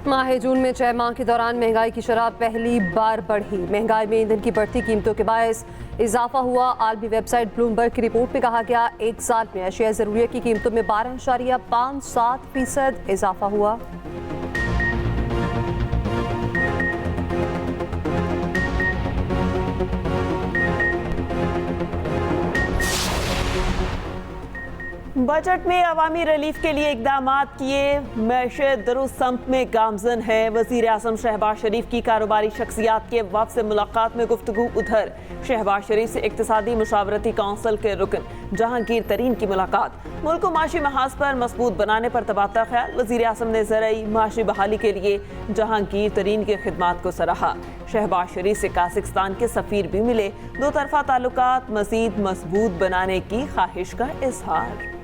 माह जून में 6 माह के दौरान महंगाई की शरह पहली बार बढ़ी। महंगाई में ईंधन की बढ़ती कीमतों के बायस इजाफा हुआ। आलमी वेबसाइट ब्लूमबर्ग की रिपोर्ट में कहा गया, एक साल में अशिया ज़रूरियत की कीमतों में 12.57% इजाफा हुआ। बजट में अवामी रिलीफ के लिए इकदामात किए, मैशत दरुस्त में गामजन है। वजीर आज़म शहबाज शरीफ की कारोबारी शख्सियात के वफ़द से मुलाकात में गुफ्तगू। उधर शहबाज शरीफ से इक्तिसादी मुशावरती काउंसिल के रुकन जहांगीर तरीन की मुलाकात। मुल्क को माशी महाज पर मजबूत बनाने पर तबादला ख्याल। वजीर आज़म ने ज़रई माशी बहाली के लिए जहांगीर तरीन की खिदमात को सराहा। शहबाज शरीफ से काज़ाख्स्तान के सफ़ीर भी मिले। दो तरफा ताल्लुकात मज़ीद मजबूत बनाने की ख्वाहिश का इजहार।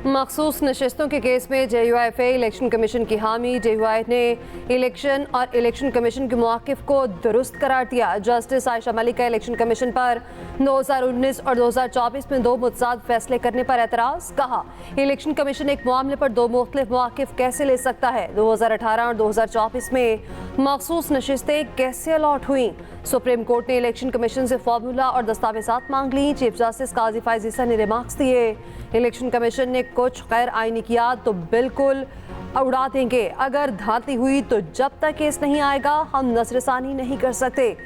मखसूस नशस्तों के केस में JUIFA इलेक्शन कमीशन की हामी। JUI ने इलेक्शन और इलेक्शन कमीशन के मौक़िफ़ को दुरुस्त करार दिया। जस्टिस आयशा मलिक का इलेक्शन कमीशन पर 2019 और 2024 में 2 मुतज़ाद फैसले करने पर एतराज़। कहा, इलेक्शन कमीशन एक मामले पर 2 मुख्तलिफ मौक़िफ़ कैसे ले सकता है। 2018 और 2024 में मखसूस नशस्तें कैसे अलॉट हुई। सुप्रीम कोर्ट ने इलेक्शन कमीशन से फार्मूला और दस्तावेज़ात मांग ली। चीफ जस्टिस काजी फायज़ ईसा ने रिमार्क्स दिए, इलेक्शन कमीशन ने कुछ गैर आईनी किया तो बिल्कुल उड़ा देंगे। अगर धांधली हुई तो जब तक केस नहीं आएगा हम नजरसानी नहीं कर सकते।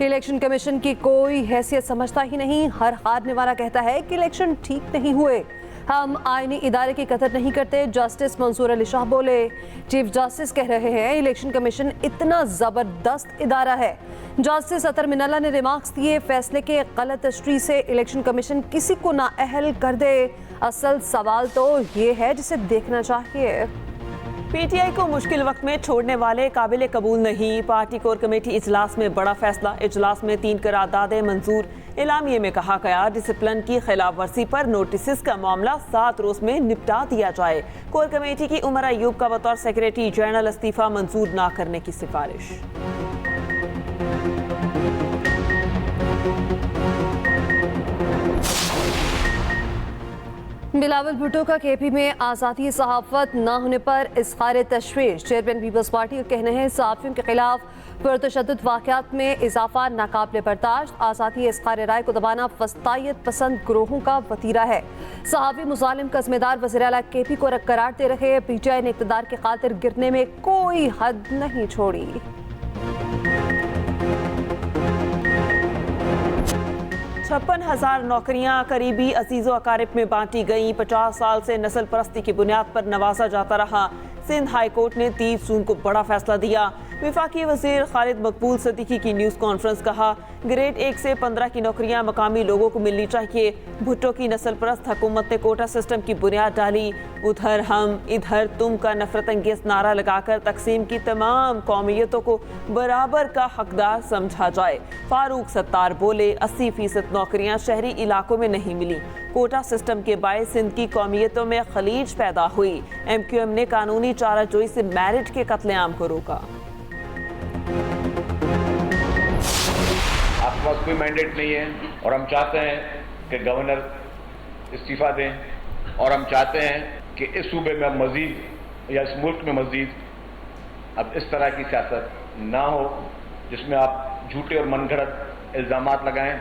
इलेक्शन कमीशन की कोई हैसियत समझता ही नहीं। हर हारने वाला कहता है कि इलेक्शन ठीक नहीं हुए। हम आईनी इदारे की कदर नहीं करते, जस्टिस मंसूर अली शाह बोले। चीफ जस्टिस कह रहे हैं इलेक्शन कमीशन इतना ज़बरदस्त इदारा है। जस्टिस अतर मिनल्ला ने रिमार्क्स दिए, फैसले के गलत हिस्ट्री से इलेक्शन कमीशन किसी को नाअहल कर दे। असल सवाल तो ये है जिसे देखना चाहिए। PTI को मुश्किल वक्त में छोड़ने वाले काबिल कबूल नहीं। पार्टी कोर कमेटी इजलास में बड़ा फैसला। इजलास में 3 करारदादें मंजूर। एलामिये में कहा गया, डिसिप्लिन की खिलाफ वर्जी पर नोटिस का मामला 7 रोज में निपटा दिया जाए। कोर कमेटी की उमर अयूब का बतौर सेक्रेटरी जनरल इस्तीफा मंजूर न करने की सिफारिश। बिलावल भुट्टो का KP में आज़ादी सहाफ़त न होने पर इज़हार तशवीश। चेयरमैन पीपल्स पार्टी का कहना है सहाफ़ियों के खिलाफ पुरतशद्दुद वाक़यात में इजाफा नाकाबिले बर्दाश्त। आज़ादी इज़हार राय को दबाना फस्तायत पसंद ग्रोहों का वतीरा है। सहाफ़ी मुजालिम का ज़िम्मेदार वज़ीर आला KP को करार दे रहे। PTI ने इक़्तिदार के खातिर गिरने में कोई हद नहीं छोड़ी। 56,000 नौकरियां करीबी अजीज़ो अकारिब में बांटी गईं। 50 साल से नस्ल परस्ती की बुनियाद पर नवाजा जाता रहा। सिंध हाई कोर्ट ने 30 जून को बड़ा फैसला दिया। विफाकी वज़ीर खालिद मकबूल सदीकी की न्यूज़ कॉन्फ्रेंस। कहा, ग्रेड 1 से 15 की नौकरियां मकामी लोगों को मिलनी चाहिए। भुट्टो की नस्ल परस्त हुकूमत ने कोटा सिस्टम की बुनियाद डाली। उधर हम इधर तुम का नफरत अंगेज नारा लगाकर तकसीम की तमाम कौमियतों को बराबर का हकदार समझा जाए। फारूक सत्तार बोले, 80% नौकरियां शहरी इलाकों में नहीं मिली। कोटा सिस्टम के बायस सिंध की कौमियतों में खलीज पैदा हुई। MQM ने कानूनी चाराजोई से मैरिट के कत्लेआम को रोका। आपके पास कोई मैंडेट नहीं है और हम चाहते हैं कि गवर्नर इस्तीफा दें और हम चाहते हैं कि इस सूबे में अब मजीद या इस मुल्क में मजीद अब इस तरह की सियासत ना हो जिसमें आप झूठे और मनगढ़ंत इल्ज़ामात लगाएं।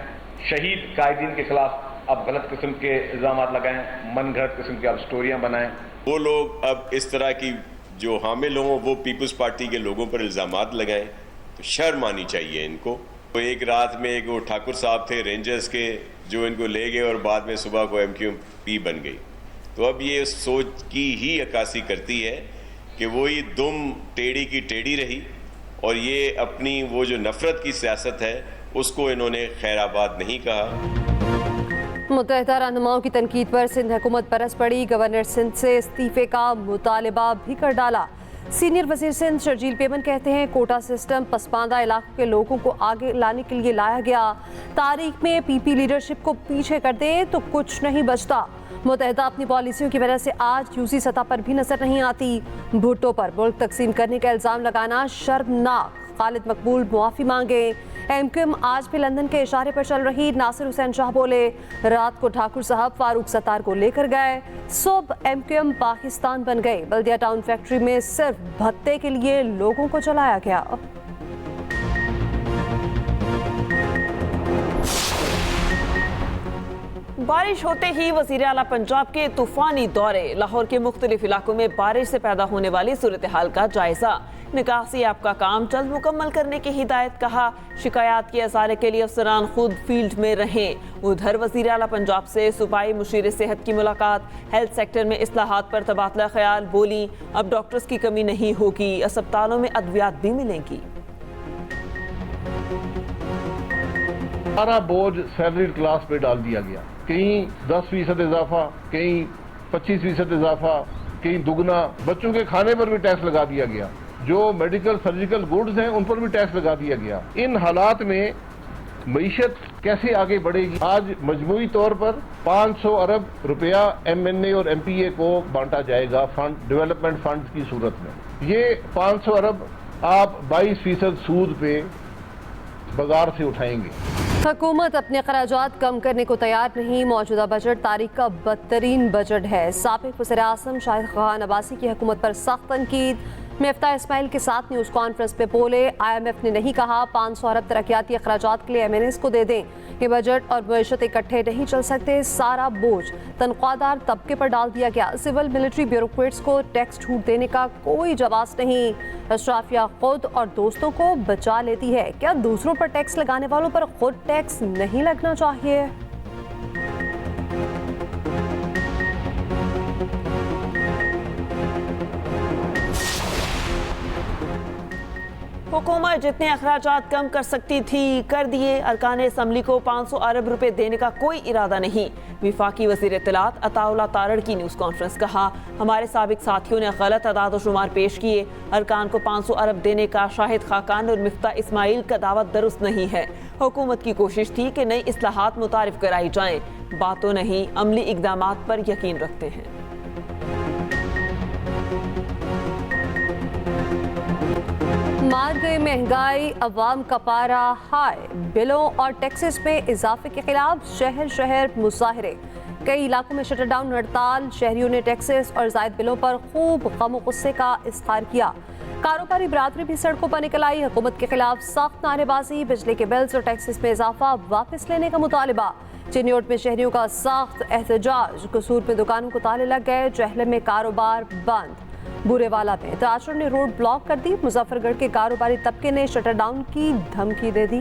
शहीद कायदीन के खिलाफ आप गलत किस्म के इल्ज़ामात लगाएं, मनगढ़ंत किस्म की आप स्टोरियां बनाएं। वो लोग अब इस तरह की जो हामिल हों वो पीपल्स पार्टी के लोगों पर इल्ज़ामात लगाएं, तो शर्म आनी चाहिए इनको। तो एक रात में एक वो ठाकुर साहब थे रेंजर्स के जो इनको ले गए और बाद में सुबह को MQP बन गई। तो अब ये सोच की ही अक्कासी करती है कि वही दुम टेढ़ी की टेढ़ी रही और ये अपनी वो जो नफरत की सियासत है उसको इन्होंने खैराबाद नहीं कहा। मुत्तहिदा रहनुमाओं की तनकीद पर सिंध हुकूमत बरस पड़ी। गवर्नर सिंध से इस्तीफे का मुतालबा भी कर डाला। सीनियर वजीर सिंध शर्जील पेमन कहते हैं कोटा सिस्टम पसमानदा इलाकों के लोगों को आगे लाने के लिए लाया गया। तारीख में PP लीडरशिप को पीछे कर दे तो कुछ नहीं बचता। मुत्तहिदा अपनी पॉलिसियों की वजह से आज UC सतह पर भी नजर नहीं आती। भुट्टो पर मुल्क तकसीम करने का इल्ज़ाम लगाना शर्मनाक। खालिद मकबूल मुआफ़ी मांगे। एमक्यूएम आज भी लंदन के इशारे पर चल रही। नासिर हुसैन शाह बोले, रात को ठाकुर साहब फारूक सत्तार को लेकर गए। सुबह एमक्यूएम पाकिस्तान बन गई। बल्दिया टाउन फैक्ट्री में सिर्फ भत्ते के लिए लोगों को चलाया गया। बारिश होते ही वज़ीर आला पंजाब के तूफानी दौरे। लाहौर के मुख्तलिफ इलाकों में बारिश से पैदा होने वाली सूरत हाल का जायजा। निकासी ऐप का काम जल्द मुकम्मल करने की हिदायत। कहा, शिकायत के असारे के लिए अफसरान खुद फील्ड में रहें। उधर वज़ीर आला पंजाब से सूबाई मुशीर सेहत की मुलाकात। हेल्थ सेक्टर में इस्लाहात पर तबादला ख्याल। बोली, अब डॉक्टर्स की कमी नहीं होगी, अस्पतालों में अद्वियात भी मिलेंगी। सारा बोझ सैलरीड क्लास पे डाल दिया गया। कहीं 10% इजाफा, कहीं 25% इजाफा, कहीं दुगना। बच्चों के खाने पर भी टैक्स लगा दिया गया। जो मेडिकल सर्जिकल गुड्स हैं उन पर भी टैक्स लगा दिया गया। इन हालात में मईशत कैसे आगे बढ़ेगी? आज मजमूई तौर पर 500 अरब रुपया MNA और MPA को बांटा जाएगा फंड, डेवलपमेंट फंड की सूरत में। ये 500 अरब आप 22% सूद पे बाजार से उठाएंगे। हुकूमत अपने खराजात कम करने को तैयार नहीं। मौजूदा बजट तारीख का बदतरीन बजट है। साबिक वज़ीर आज़म शाहिद खान अब्बासी की हुकूमत पर सख्त तनकीद। मिफ्ता इस्माइल के साथ न्यूज़ कॉन्फ्रेंस में बोले, IMF ने नहीं कहा 500 अरब तरक्याती अखराजात के लिए MNAs को दे दें। ये बजट और मईशत इकट्ठे नहीं चल सकते। सारा बोझ तनख्वाहदार तबके पर डाल दिया गया। सिविल मिलिट्री ब्यूरोक्रेट्स को टैक्स छूट देने का कोई जवाब नहीं। अशराफिया खुद और दोस्तों को बचा लेती है। क्या दूसरों पर टैक्स लगाने वालों पर खुद टैक्स नहीं लगना चाहिए? हुकूमत जितने अखराजात कम कर सकती थी कर दिए। अरकान असम्बली को 500 अरब रुपए देने का कोई इरादा नहीं। विफाकी वज़ीर इत्तलात अताउल्लाह तारड़ की न्यूज़ कॉन्फ्रेंस। कहा, हमारे साबिक साथियों ने गलत अदाद शुमार पेश किए। अरकान को 500 अरब देने का शाहिद खाकान और मिफ्ता इस्माइल का दावा दुरुस्त नहीं है। हुकूमत की कोशिश थी कि नई इस्लाहात मुतारिफ कराई जाएं। बातों नहीं, अमली इकदामात पर यकीन रखते हैं। मार गई महंगाई, अवाम का पारा हाय। बिलों और टैक्सेस में इजाफे के खिलाफ शहर शहर मुजाहरे। कई इलाकों में शटर डाउन हड़ताल। शहरियों ने टैक्सेस और जायद बिलों पर खूब गम गुस्से का इजहार किया। कारोबारी बरादरी भी सड़कों पर निकल आई। हुकूमत के खिलाफ सख्त नारेबाजी। बिजली के बिल्स और टैक्सेस में इजाफा वापस लेने का मुतालबा। चिन्योट में शहरियों का सख्त एहतजाज। कसूर में दुकानों को ताले लग गए। जहलम में कारोबार बंद। बुरेवाला में ताजरों ने रोड ब्लॉक कर दी। मुजफ्फरगढ़ के कारोबारी तबके ने शटर डाउन की धमकी दे दी।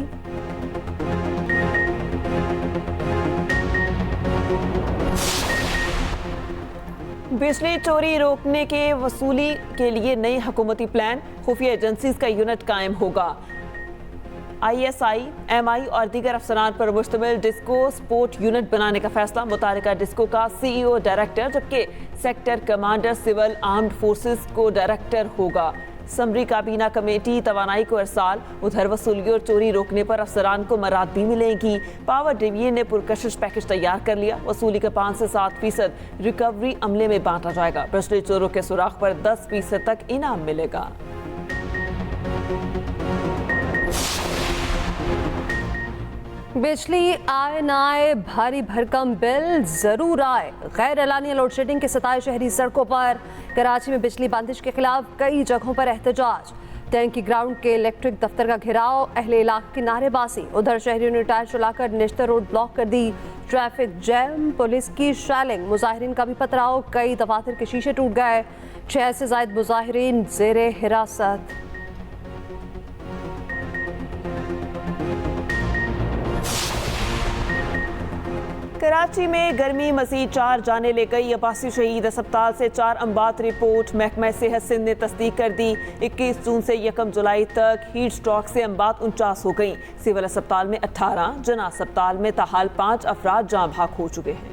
बिजली चोरी रोकने के वसूली के लिए नई हुकूमती प्लान। खुफिया एजेंसीज का यूनिट कायम होगा। ISI, MI और दीगर अफसरान पर मुश्तमिल डिस्को स्पोर्ट यूनिट बनाने का फैसला। मुतालिका डिस्को का CEO डायरेक्टर, जबकि sector commander civil armed forces को डायरेक्टर होगा। समरी काबीना कमेटी तवानाई को अरसाल। उधर वसूली और चोरी रोकने पर अफसरान को मराद भी मिलेंगी। पावर डिवीजन ने पुरकशिश पैकेज तैयार कर लिया। वसूली का 5 से 7% रिकवरी अमले में बांटा जाएगा। बिजली चोरों के सुराख पर 10% तक इनाम मिलेगा। बिजली आए ना आए, भारी भरकम बिल जरूर आए। गैर एलानिया लोड शेडिंग के सताए शहरी सड़कों पर। कराची में बिजली बंदिश के खिलाफ कई जगहों पर एहतजाज। टैंकी ग्राउंड के इलेक्ट्रिक दफ्तर का घेराव। अहले इलाके की नारेबाजी। उधर शहरियों ने टायर चलाकर निश्तर रोड ब्लॉक कर दी। ट्रैफिक जैम, पुलिस की शैलिंग। मुजाहिरीन का भी पथराव। कई दफातर के शीशे टूट गए। 6 से ज्यादा मुजाहिरीन जेरे हिरासत। कराची में गर्मी मजीद 4 जाने ले गई। अब्बासी शहीद अस्पताल से 4 अम्बात रिपोर्ट महकमा सेहत सिंध ने तस्दीक कर दी। 21 जून से 1 जुलाई तक हीट स्ट्रोक से अम्बात 49 हो गई। सिविल अस्पताल में 18, जना अस्पताल में ताहाल 5 अफराद जाँ भाग हो चुके हैं।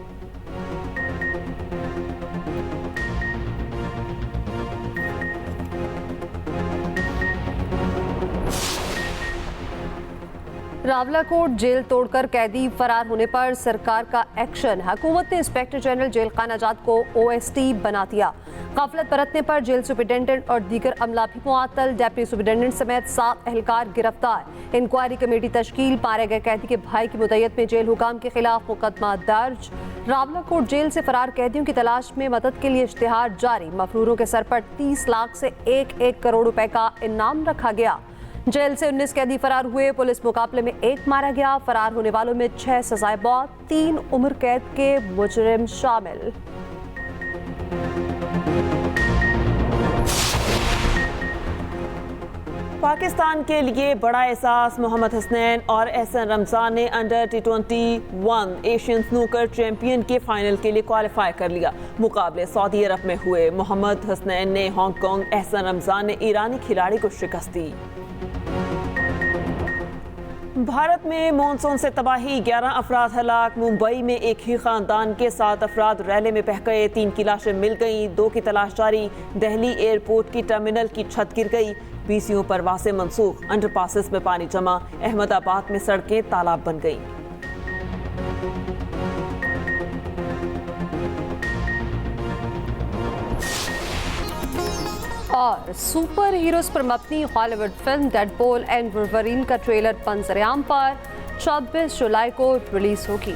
रावलाकोट जेल तोड़कर कैदी फरार होने पर सरकार का एक्शन। हुकूमत ने इंस्पेक्टर जनरल जेल खाना जात को OST बना दिया। गफलत बरतने पर जेल सुपरिटेंडेंट और दीगर अमला भी मुअत्तल। डेप्टी सुपरिटेंडेंट समेत 7 एहलकार गिरफ्तार। इंक्वायरी कमेटी तश्कील। मारे गए कैदी के भाई की मुद्दत में जेल हुकाम के खिलाफ मुकदमा दर्ज। रावलाकोट जेल से फरार कैदियों की तलाश में मदद के लिए इश्तिहार जारी। मफरूरों के सर पर 30 लाख से 1 करोड़ रुपए का इनाम रखा गया। जेल से 19 कैदी फरार हुए। पुलिस मुकाबले में 1 मारा गया। फरार होने वालों में 6 सजाए मौत, 3 उम्र कैद के मुजरिम शामिल। पाकिस्तान के लिए बड़ा एहसास। मोहम्मद हसनैन और एहसन रमजान ने under T21 Asian snooker champion के फाइनल के लिए क्वालिफाई कर लिया। मुकाबले सऊदी अरब में हुए। मोहम्मद हसनैन ने हांगकांग, एहसन रमजान ने ईरानी खिलाड़ी को शिकस्त दी। भारत में मॉनसून से तबाही, 11 अफराद हलाक। मुंबई में एक ही खानदान के 7 अफराद रैले में बह गए। 3 की लाशें मिल गईं, 2 की तलाश जारी। दिल्ली एयरपोर्ट की टर्मिनल की छत गिर गई। BCO परवासें मनसूख। अंडरपासेस में पानी जमा। अहमदाबाद में सड़कें तालाब बन गईं। और सुपर हीरोज पर मबनी Hollywood film Deadpool and Wolverine का ट्रेलर पंजरेआम पर 26 जुलाई को रिलीज होगी।